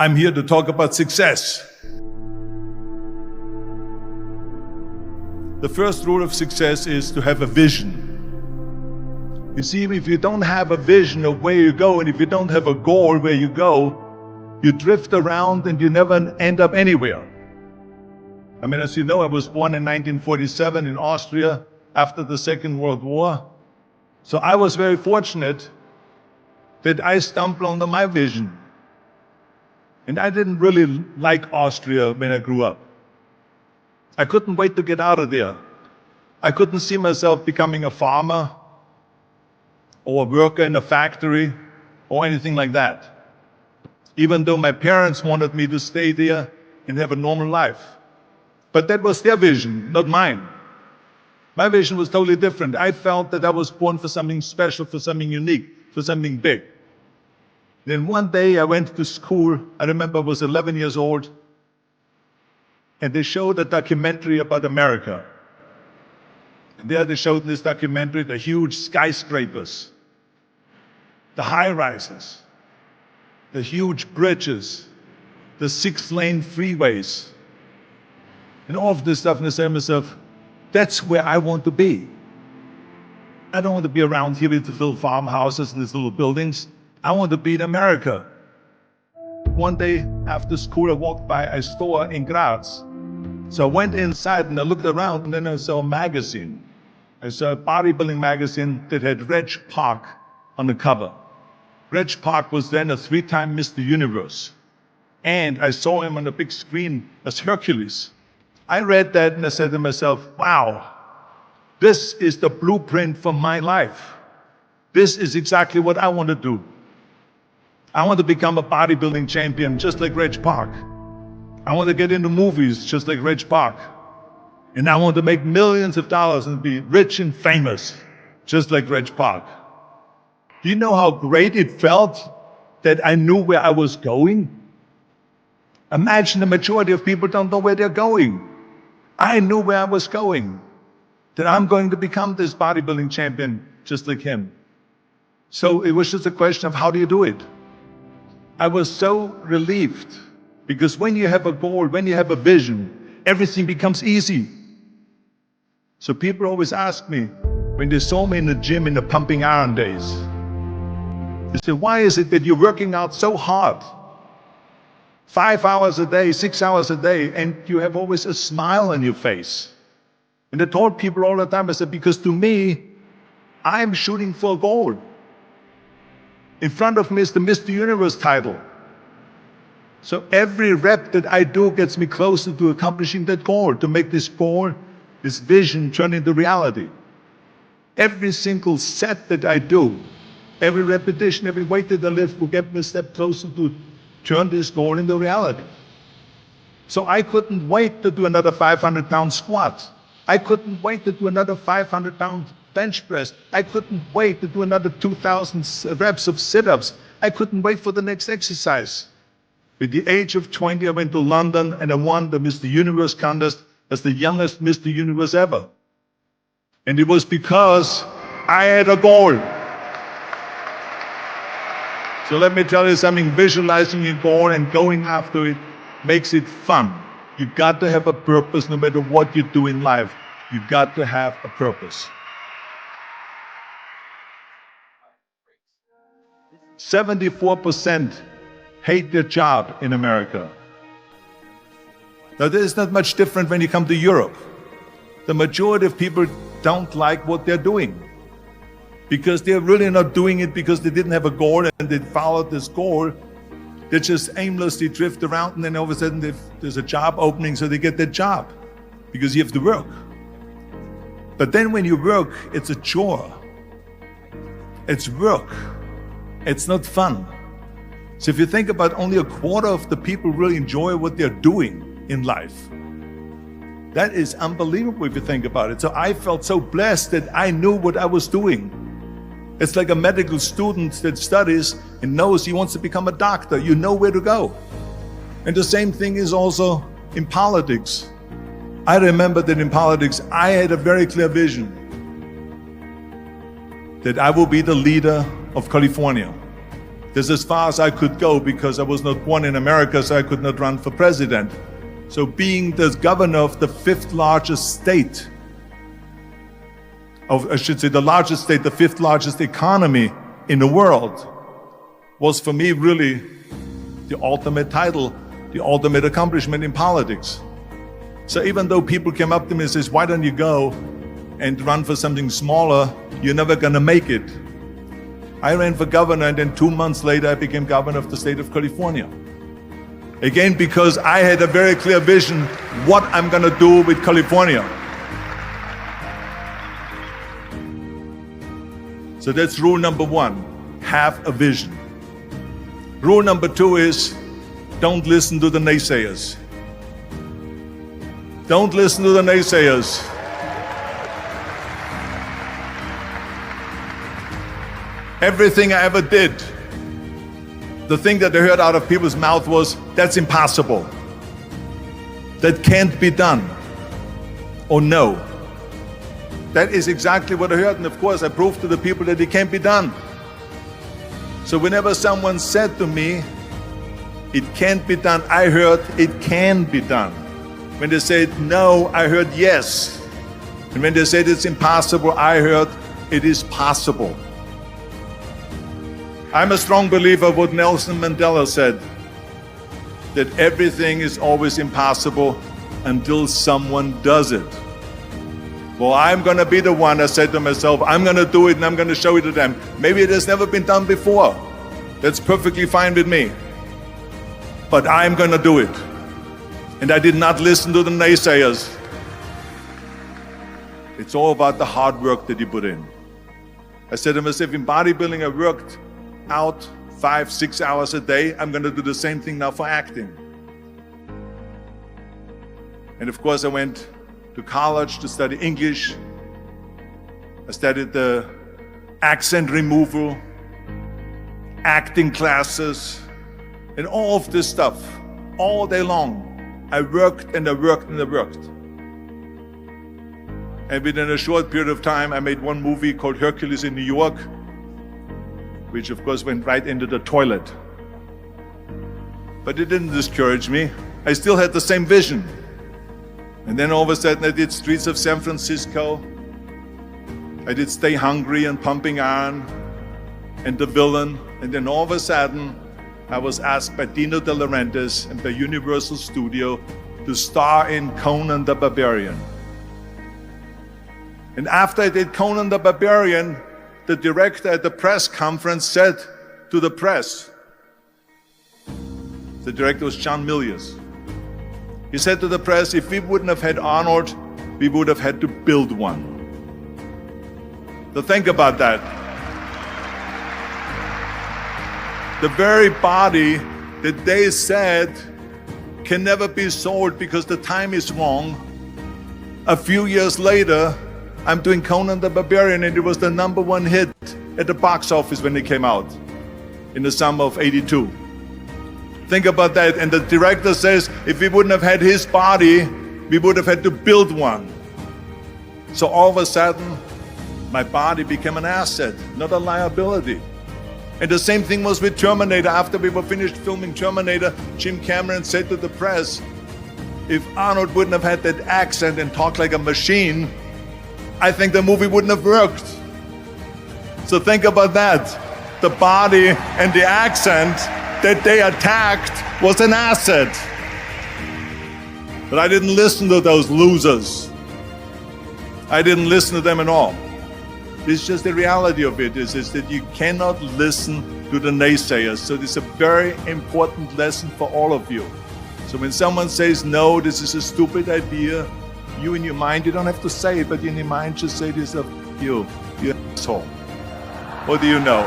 I'm here to talk about success. The first rule of success is to have a vision. You see, if you don't have a vision of where you go, and if you don't have a goal where you go, you drift around and you never end up anywhere. I mean, as you know, I was born in 1947 in Austria after the Second World War. So I was very fortunate that I stumbled onto my vision. And I didn't really like Austria when I grew up. I couldn't wait to get out of there. I couldn't see myself becoming a farmer or a worker in a factory or anything like that, even though my parents wanted me to stay there and have a normal life. But that was their vision, not mine. My vision was totally different. I felt that I was born for something special, for something unique, for something big. Then one day I went to school. I remember I was 11 years old, and they showed a documentary about America. And there they showed in this documentary the huge skyscrapers, the high-rises, the huge bridges, the 6-lane freeways, and all of this stuff. And I said to myself, that's where I want to be. I don't want to be around here with the little farmhouses and these little buildings. I want to be in America. One day after school, I walked by a store in Graz. So I went inside and I looked around, and then I saw a magazine. I saw a bodybuilding magazine that had Reg Park on the cover. Reg Park was then a 3-time Mr. Universe. And I saw him on the big screen as Hercules. I read that and I said to myself, wow, this is the blueprint for my life. This is exactly what I want to do. I want to become a bodybuilding champion just like Reg Park. I want to get into movies just like Reg Park. And I want to make millions of dollars and be rich and famous just like Reg Park. Do you know how great it felt that I knew where I was going? Imagine the majority of people don't know where they're going. I knew where I was going, that I'm going to become this bodybuilding champion just like him. So it was just a question of how do you do it? I was so relieved, because when you have a goal, when you have a vision, everything becomes easy. So people always ask me, when they saw me in the gym in the pumping iron days, they say, why is it that you're working out so hard? 5 hours a day, 6 hours a day, and you have always a smile on your face. And I told people all the time, I said, because to me, I'm shooting for a goal. In front of me is the Mr. Universe title. So every rep that I do gets me closer to accomplishing that goal, to make this goal, this vision turn into reality. Every single set that I do, every repetition, every weight that I lift will get me a step closer to turn this goal into reality. So I couldn't wait to do another 500-pound squat. I couldn't wait to do another 500-pound bench press. I couldn't wait to do another 2,000 reps of sit-ups. I couldn't wait for the next exercise. At the age of 20, I went to London and I won the Mr. Universe contest as the youngest Mr. Universe ever. And it was because I had a goal. So let me tell you something, visualizing your goal and going after it makes it fun. You've got to have a purpose no matter what you do in life. You've got to have a purpose. 74% hate their job in America. Now, this is not much different when you come to Europe. The majority of people don't like what they're doing, because they're really not doing it because they didn't have a goal and they followed this goal. They just aimlessly drift around, and then all of a sudden there's a job opening, so they get that job because you have to work. But then when you work, it's a chore. It's work. It's not fun. So if you think about, only a quarter of the people really enjoy what they're doing in life. That is unbelievable if you think about it. So I felt so blessed that I knew what I was doing. It's like a medical student that studies and knows he wants to become a doctor. You know where to go. And the same thing is also in politics. I remember that in politics, I had a very clear vision that I will be the leader of California. This is as far as I could go because I was not born in America, so I could not run for president. So being the governor of the fifth largest state, I should say the largest state, the fifth largest economy in the world, was for me really the ultimate title, the ultimate accomplishment in politics. So even though people came up to me and says, why don't you go and run for something smaller, you're never gonna make it. I ran for governor, and then 2 months later I became governor of the state of California. Again, because I had a very clear vision what I'm gonna do with California. So that's rule number one, have a vision. Rule number two is, don't listen to the naysayers. Don't listen to the naysayers. Everything I ever did, the thing that I heard out of people's mouth was, that's impossible. That can't be done. Or no. That is exactly what I heard, and of course I proved to the people that it can't be done. So whenever someone said to me, it can't be done, I heard it can be done. When they said no, I heard yes. And when they said it's impossible, I heard it is possible. I'm a strong believer of what Nelson Mandela said, that everything is always impossible until someone does it. Well, I'm gonna be the one, I said to myself, I'm gonna do it and I'm gonna show it to them. Maybe it has never been done before. That's perfectly fine with me. But I'm gonna do it. And I did not listen to the naysayers. It's all about the hard work that you put in. I said to myself, in bodybuilding I worked out 5-6 hours a day. I'm gonna do the same thing now for acting. And of course I went to college to study English. I studied the accent removal, acting classes, and all of this stuff, all day long. I worked and I worked and I worked. And within a short period of time, I made one movie called Hercules in New York, which of course went right into the toilet. But it didn't discourage me. I still had the same vision. And then all of a sudden I did Streets of San Francisco. I did Stay Hungry and Pumping Iron and The Villain. And then all of a sudden I was asked by Dino De Laurentiis and by Universal Studio to star in Conan the Barbarian. And after I did Conan the Barbarian, the director at the press conference said to the press, the director was John Milius. He said to the press, if we wouldn't have had Arnold, we would have had to build one. So think about that. The very body that they said can never be sold because the time is wrong. A few years later, I'm doing Conan the Barbarian, and it was the #1 hit at the box office when it came out in the summer of '82. Think about that. And the director says, if we wouldn't have had his body, we would have had to build one. So all of a sudden, my body became an asset, not a liability. And the same thing was with Terminator. After we were finished filming Terminator, Jim Cameron said to the press, if Arnold wouldn't have had that accent and talked like a machine, I think the movie wouldn't have worked. So think about that. The body and the accent that they attacked was an asset. But I didn't listen to those losers. I didn't listen to them at all. It's just the reality of it is that you cannot listen to the naysayers. So this is a very important lesson for all of you. So when someone says, no, this is a stupid idea, you in your mind, you don't have to say it, but in your mind just say to yourself, you asshole. What do you know?